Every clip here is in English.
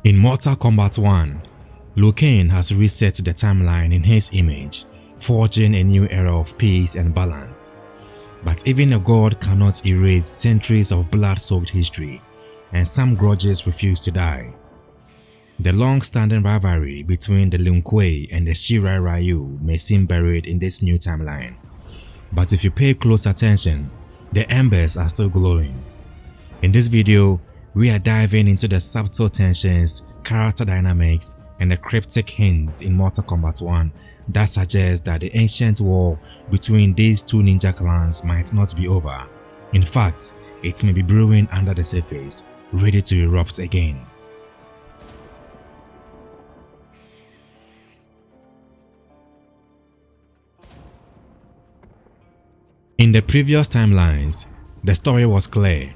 In Mortal Kombat 1, Liu Kang has reset the timeline in his image, forging a new era of peace and balance. But even a god cannot erase centuries of blood-soaked history, and some grudges refuse to die. The long-standing rivalry between the Lin Kuei and the Shirai Ryu may seem buried in this new timeline, but if you pay close attention, the embers are still glowing. In this video, we are diving into the subtle tensions, character dynamics, and the cryptic hints in Mortal Kombat 1 that suggest that the ancient war between these two ninja clans might not be over. In fact, it may be brewing under the surface, ready to erupt again. In the previous timelines, the story was clear.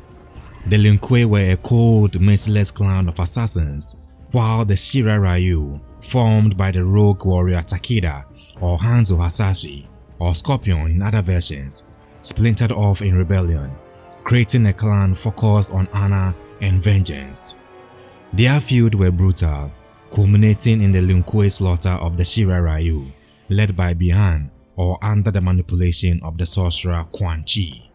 The Lin Kuei were a cold, merciless clan of assassins, while the Shirai Ryu, formed by the rogue warrior Takeda or Hanzo Hasashi or Scorpion in other versions, splintered off in rebellion, creating a clan focused on honor and vengeance. Their feud were brutal, culminating in the Lin Kuei slaughter of the Shirai Ryu, led by Bihan or under the manipulation of the sorcerer Quan Chi.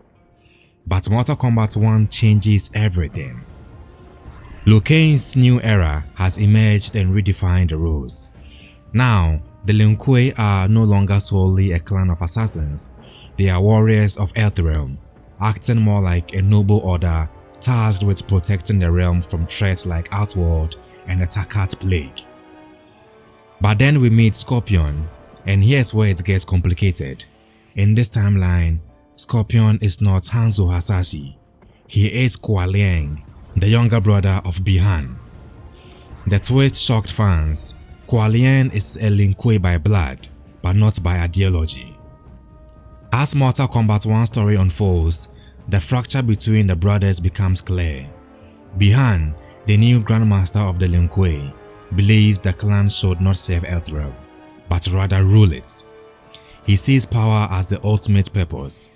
But Mortal Kombat 1 changes everything. Liu Kang's new era has emerged and redefined the rules. Now, the Lin Kuei are no longer solely a clan of assassins, they are warriors of Earthrealm, acting more like a noble order tasked with protecting the realm from threats like Outworld and the Takat Plague. But then we meet Scorpion, and here's where it gets complicated. In this timeline, Scorpion is not Hanzo Hasashi, he is Kuai Liang, the younger brother of Bihan. The twist shocked fans. Kuai Liang is a Lin Kuei by blood, but not by ideology. As Mortal Kombat 1 story unfolds, the fracture between the brothers becomes clear. Bihan, the new grandmaster of the Lin Kuei, believes the clan should not serve Earthrealm, but rather rule it. He sees power as the ultimate purpose.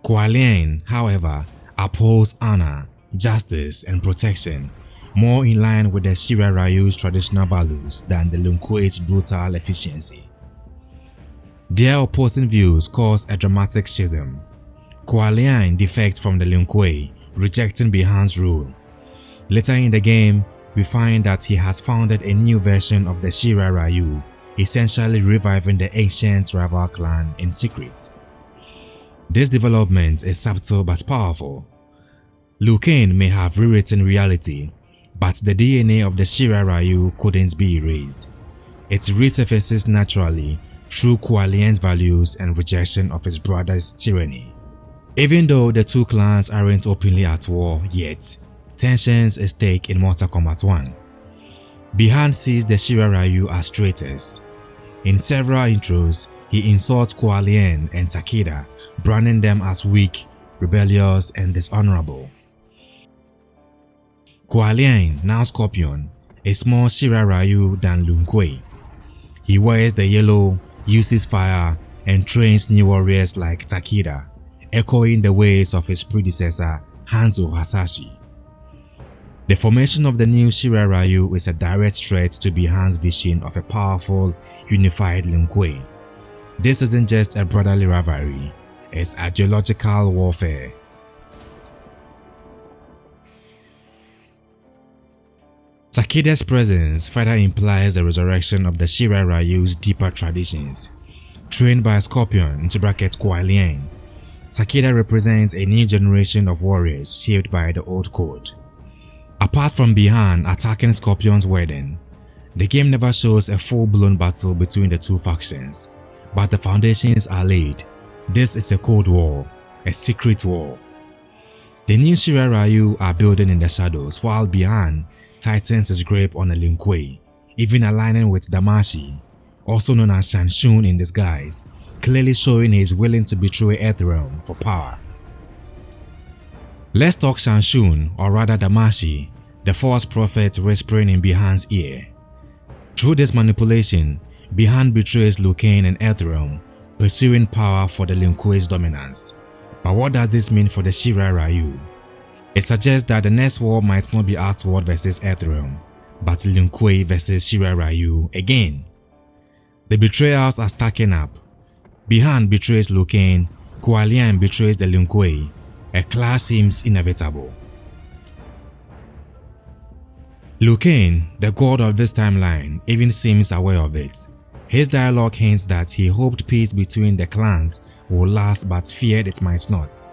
Kuai Liang, however, upholds honor, justice, and protection, more in line with the Shirai Ryu's traditional values than the Lin Kuei's brutal efficiency. Their opposing views cause a dramatic schism. Kuai Liang defects from the Lin Kuei, rejecting Bihan's rule. Later in the game, we find that he has founded a new version of the Shirai Ryu, essentially reviving the ancient rival clan in secret. This development is subtle but powerful. Liu Kang may have rewritten reality, but the DNA of the Shirai Ryu couldn't be erased. It resurfaces naturally through Kuai Liang's values and rejection of his brother's tyranny. Even though the two clans aren't openly at war yet, tensions at stake in Mortal Kombat 1. Bihan sees the Shirai Ryu as traitors. In several intros, he insults Kuai Liang and Takeda, branding them as weak, rebellious, and dishonorable. Kuai Liang, now Scorpion, is more Shirai Ryu than Lin Kuei. He wears the yellow, uses fire, and trains new warriors like Takeda, echoing the ways of his predecessor Hanzo Hasashi. The formation of the new Shirai Ryu is a direct threat to Bihan's vision of a powerful, unified Lin Kuei. This isn't just a brotherly rivalry, it's ideological warfare. Takeda's presence further implies the resurrection of the Shirai Ryu's deeper traditions. Trained by Scorpion (Kuai Liang), Takeda represents a new generation of warriors shaped by the old code. Apart from Bihan attacking Scorpion's wedding, the game never shows a full-blown battle between the two factions, but the foundations are laid. This is a cold war, a secret war. The new Shirai Ryu are building in the shadows while Bihan tightens his grip on the Lin Kuei, even aligning with Damashi, also known as Shang Tsung in disguise, clearly showing he is willing to betray Earthrealm for power. Let's talk Shang Tsung, or rather Damashi, the false prophet whispering in Bihan's ear. Through this manipulation, Bihan betrays Liu Kang and Earthrealm, pursuing power for the Lin Kuei's dominance. But what does this mean for the Shirai Ryu? It suggests that the next war might not be Outworld vs Earthrealm, but Lin Kuei vs Shirai Ryu again. The betrayals are stacking up. Bi-Han betrays Liu Kang, Kuai Liang betrays the Lin Kuei. A clash seems inevitable. Liu Kang, the god of this timeline, even seems aware of it. His dialogue hints that he hoped peace between the clans would last but feared it might not.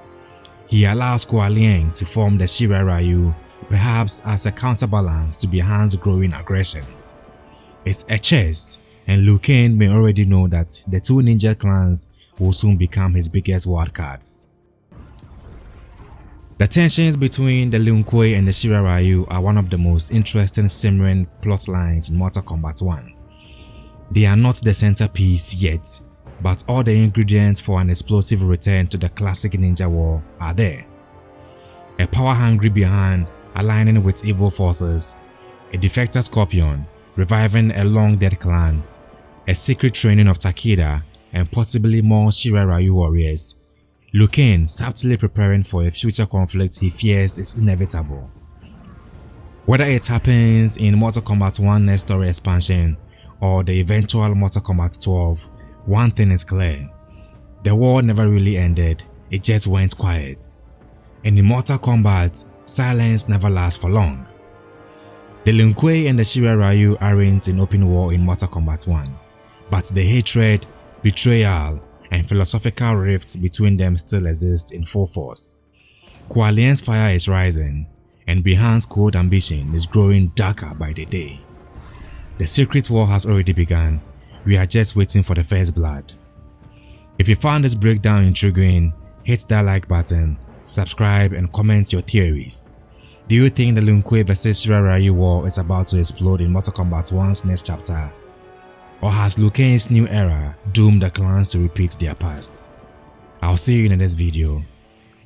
He allows Kuai Liang to form the Shirai Ryu, perhaps as a counterbalance to Bi-Han's growing aggression. It's a chess, and Liu Kang may already know that the two ninja clans will soon become his biggest wildcards. The tensions between the Lin Kuei and the Shirai Ryu are one of the most interesting simmering plotlines in Mortal Kombat 1. They are not the centerpiece yet, but all the ingredients for an explosive return to the classic ninja war are there. A power-hungry Bi-Han aligning with evil forces, a defector Scorpion reviving a long-dead clan, a secret training of Takeda, and possibly more Shirai Ryu warriors. Liu Kang subtly preparing for a future conflict he fears is inevitable. Whether it happens in Mortal Kombat 1 next story expansion or the eventual Mortal Kombat 12, one thing is clear. The war never really ended, it just went quiet. And in Mortal Kombat, silence never lasts for long. The Lin Kuei and the Shirai Ryu aren't in open war in Mortal Kombat 1, but the hatred, betrayal, and philosophical rifts between them still exist in full force. Kuai Liang's fire is rising, and Bi-Han's cold ambition is growing darker by the day. The secret war has already begun, we are just waiting for the first blood. If you found this breakdown intriguing, hit that like button, subscribe and comment your theories. Do you think the Lin Kuei vs Shirai Ryu war is about to explode in Mortal Kombat 1's next chapter? Or has Liu Kang's new era doomed the clans to repeat their past? I'll see you in the next video.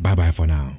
Bye bye for now.